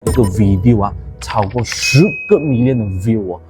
一个 video 啊，超过10个 million 的 view 哦。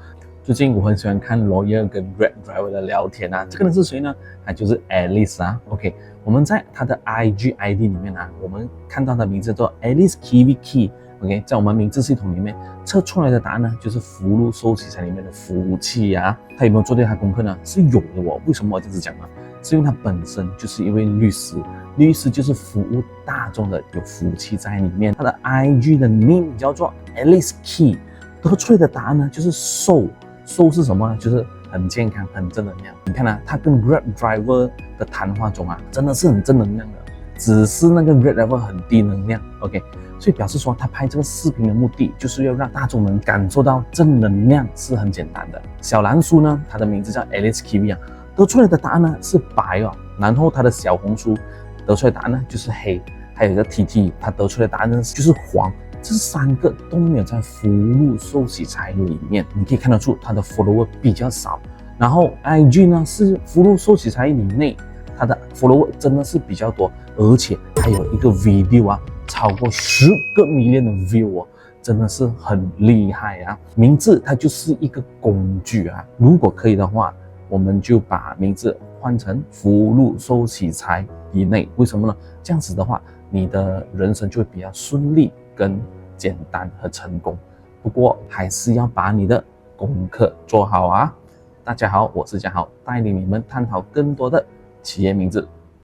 最近我很喜欢看 lawyer 跟 Grab driver 的聊天啊，这个人是谁呢？他就是 Alice 啊。OK， 我们在他的 IG ID 里面啊，我们看到他的名字叫做 Alice Kiwi Key。OK， 在我们名字系统里面测出来的答案呢，就是福禄寿喜财里面的福气啊。他有没有做对他功课呢？是有的哦。为什么我这样子讲呢？是因为他本身就是一位律师，律师就是服务大众的，有福气在里面。他的 IG 的 name 叫做 Alice Key， 得出来的答案呢就是寿。寿是什么呢？就是很健康、很正能量。你看啊，他跟 Grab driver 的谈话中啊，真的是很正能量的，只是那个 Grab driver 很低能量。OK， 所以表示说他拍这个视频的目的就是要让大众能感受到正能量是很简单的。小蓝书呢，它的名字叫 Alice Kiwi 啊，得出来的答案呢是白哦，然后他的小红书得出来的答案呢就是黑，还有一个 TT， 他得出来的答案呢就是黄。这3个都没有在福禄寿喜财里面，你可以看得出他的 follower 比较少。然后 IG 呢是福禄寿喜财以内，他的 follower 真的是比较多，而且还有一个 video 啊，超过10个 million 的 view 哦，真的是很厉害啊！名字它就是一个工具啊，如果可以的话，我们就把名字换成福禄寿喜财以内。为什么呢？这样子的话，你的人生就会比较顺利、跟简单和成功。不过还是要把你的功课做好啊！大家好，我是嘉豪，带领你们探讨更多的企业名字。